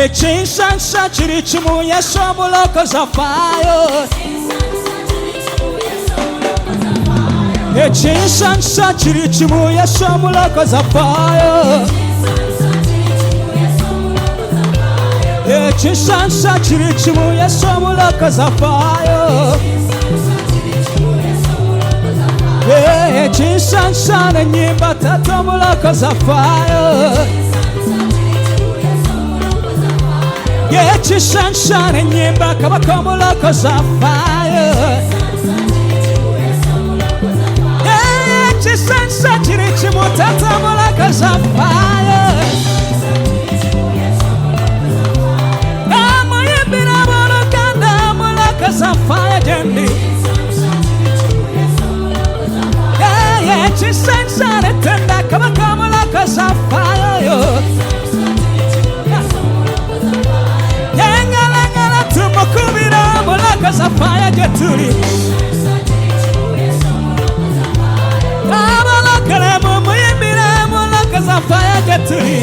Echinshansa chiri chimu yesomuloko zafayo. Echinshansa chiri chimu yesomuloko zafayo. Echinshansa chiri chimu yesomuloko zafayo. Echinshansa na nyimba tatomuloko zafayo. Echinshansa na nyimba kabakomuloko zafayo. Echinshansa chiri chimu tatomuloko zafayo. Amoyebira bolokanda muloko zafayo jendi. Echinshansa na tenda kabakomuloko zafayo. Kubira muloko zafayo jeturi. Abalokole mumuyimbira muloko zafayo jeturi.